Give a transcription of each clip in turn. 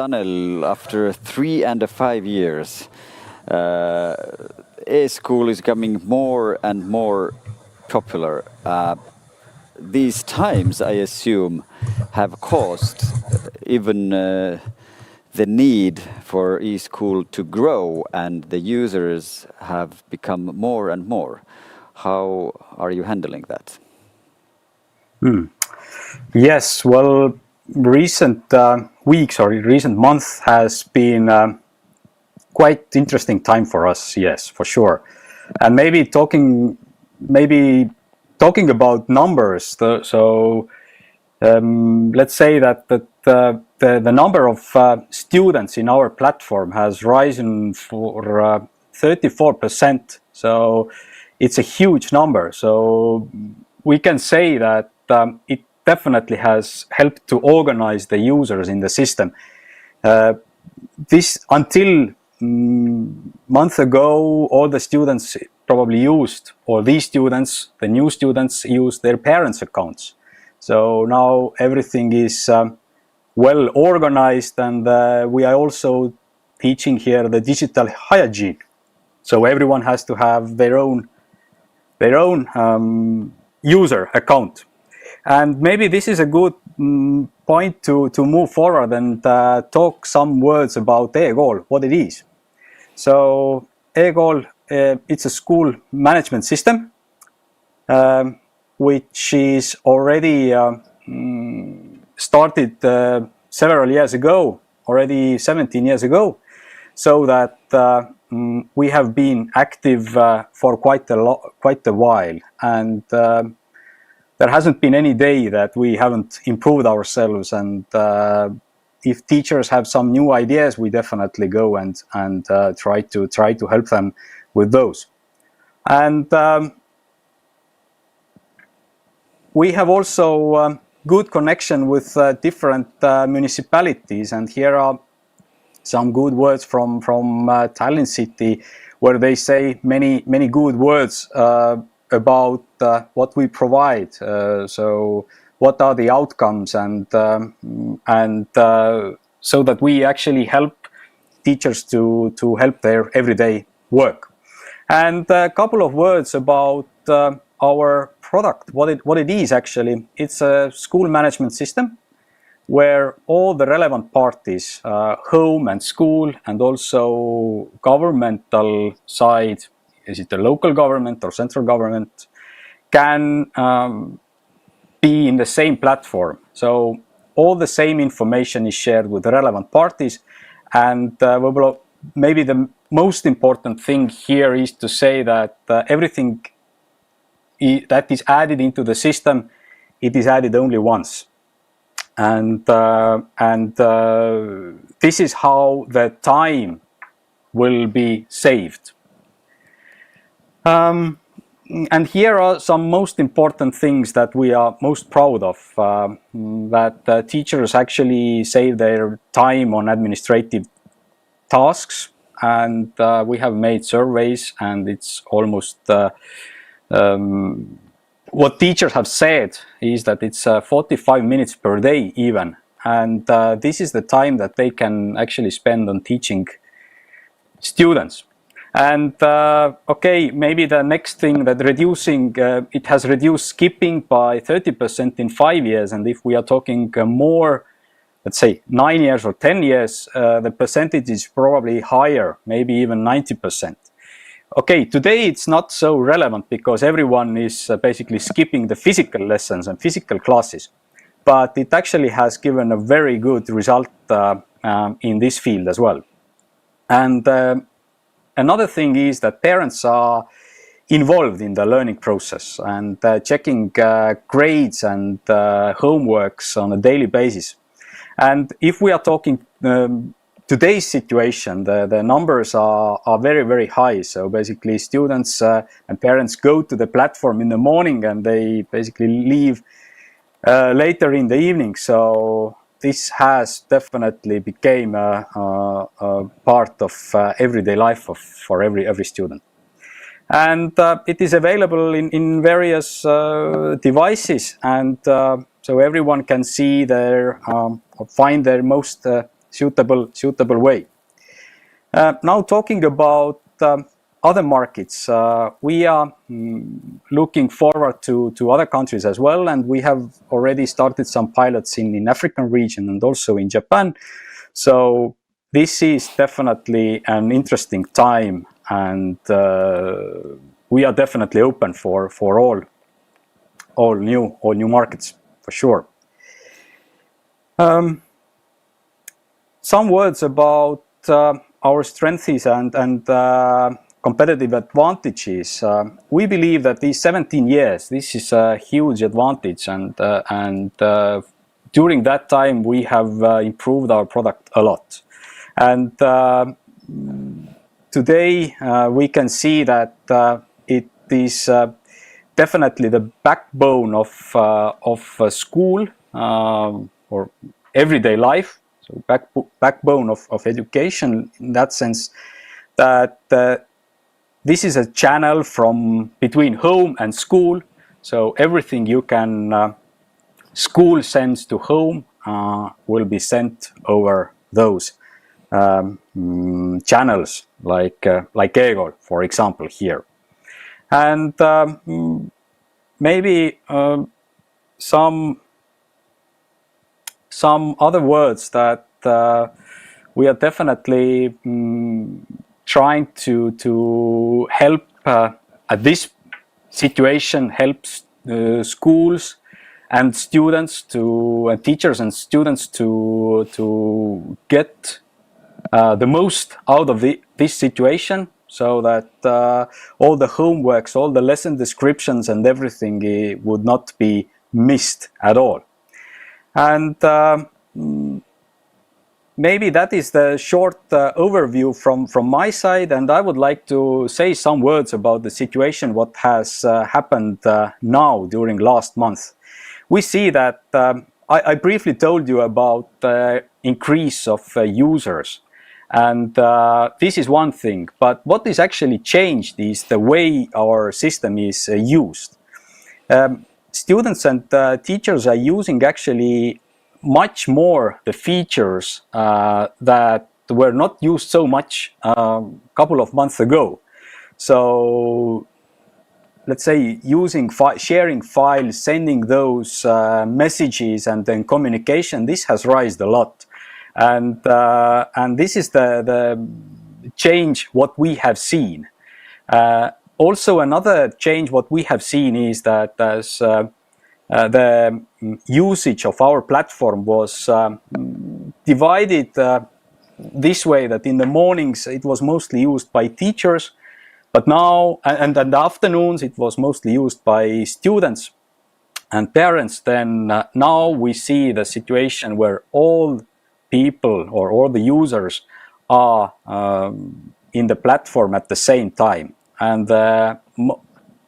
Tanel, after 3.5 years, eSchool is becoming more and more popular. These times, I assume, have caused even the need for eSchool to grow, and the users have become more and more. How are you handling that? Yes, well, recent weeks or recent month has been quite interesting time for us. Yes, for sure. And maybe talking about numbers. Let's say that the number of students in our platform has risen for 34%. So it's a huge number. So we can say that it definitely has helped to organize the users in the system. This until month ago, all the students probably used, or these students, the new students, used their parents' accounts. So now everything is well organized, and we are also teaching here the digital hygiene. So everyone has to have their own user account. And maybe this is a good point to move forward and talk some words about eKool, what it is. So eKool, it's a school management system which is already started several years ago, already 17 years ago, so that we have been active for quite a while, and there hasn't been any day that we haven't improved ourselves. And if teachers have some new ideas, we definitely go and try to help them with those. And we have also good connection with different municipalities, and here are some good words from Tallinn city, where they say many good words about what we provide. So what are the outcomes, and so that we actually help teachers to help their everyday work. And a couple of words about our product, what it is actually. It's a school management system where all the relevant parties, home and school, and also governmental side, is it the local government or central government, can be in the same platform. So all the same information is shared with the relevant parties. And maybe the most important thing here is to say that everything that is added into the system, it is added only once. And this is how the time will be saved. And here are some most important things that we are most proud of, that teachers actually save their time on administrative tasks. And we have made surveys, and it's almost what teachers have said is that it's 45 minutes per day even. And this is the time that they can actually spend on teaching students. And okay, maybe the next thing, that reducing, it has reduced skipping by 30% in 5 years. And if we are talking more, let's say 9 years or 10 years, the percentage is probably higher, maybe even 90%. Okay, today it's not so relevant because everyone is basically skipping the physical lessons and physical classes. But it actually has given a very good result in this field as well. And another thing is that parents are involved in the learning process and checking grades and homeworks on a daily basis. And if we are talking today's situation, the numbers are very, very high. So basically students and parents go to the platform in the morning, and they basically leave later in the evening. So this has definitely become a part of everyday life for every student. And it is available in various devices, and so everyone can see their find their most suitable way. Now talking about other markets, we are looking forward to other countries as well, and we have already started some pilots in African region and also in Japan. So this is definitely an interesting time, and we are definitely open for all new markets for sure. Some words about our strengths and competitive advantages. We believe that these 17 years, this is a huge advantage, and during that time we have improved our product a lot. And today we can see that it is definitely the backbone of school or everyday life. So backbone of education, in that sense, that this is a channel from between home and school. So everything you can school sends to home will be sent over those channels, like eKool, for example, here. And maybe some other words that we are definitely trying to help at this situation, helps schools and students and teachers and students to get the most out of this situation, so that all the homeworks, all the lesson descriptions and everything would not be missed at all. And maybe that is the short overview from my side, and I would like to say some words about the situation, what has happened now during last month. We see that I briefly told you about the increase of users, and this is one thing, but what is actually changed is the way our system is used. Students and teachers are using actually much more the features that were not used so much a couple of months ago. So let's say using sharing files, sending those messages, and then communication, this has risen a lot, and this is the change what we have seen. Also, another change what we have seen is that as the usage of our platform was divided this way, that in the mornings it was mostly used by teachers, but now, and in the afternoons it was mostly used by students and parents. Then now we see the situation where all people or all the users are in the platform at the same time, and the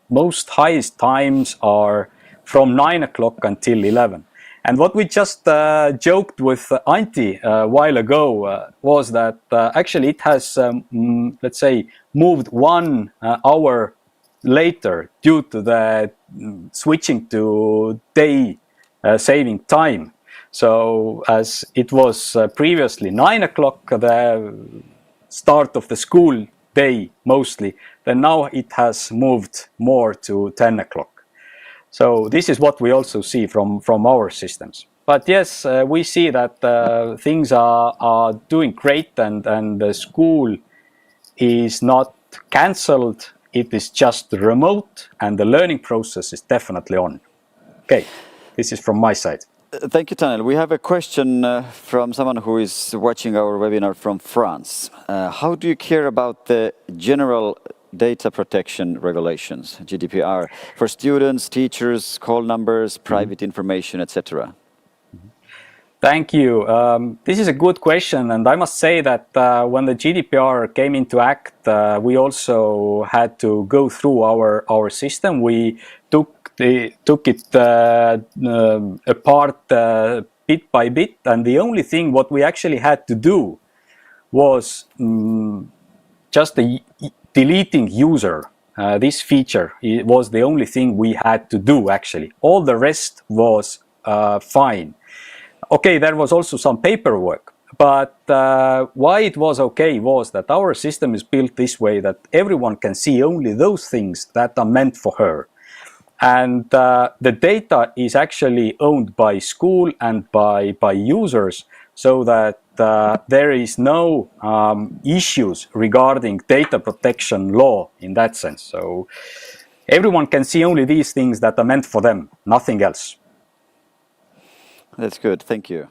most highest times are from 9 o'clock until 11. And what we just joked with Antti a while ago was that actually it has, let's say, moved 1 hour later due to the switching to day saving time. So as it was previously 9 o'clock, the start of the school day mostly, then now it has moved more to 10 o'clock. So this is what we also see from our systems. But yes, we see that things are doing great, and the school is not cancelled. It is just remote, and the learning process is definitely on. Okay, this is from my side. Thank you, Tanel. We have a question from someone who is watching our webinar from France. How do you care about the general data protection regulations, GDPR, for students, teachers, call numbers, private information, etc.? Thank you. This is a good question, and I must say that when the GDPR came into act, we also had to go through our system. We took it apart bit by bit, and the only thing what we actually had to do was just deleting user. This feature, it was the only thing we had to do actually. All the rest was fine. Okay, there was also some paperwork, But why it was okay was that our system is built this way that everyone can see only those things that are meant for her. And the data is actually owned by school and by users, so that there is no issues regarding data protection law in that sense. So everyone can see only these things that are meant for them, nothing else. That's good. Thank you.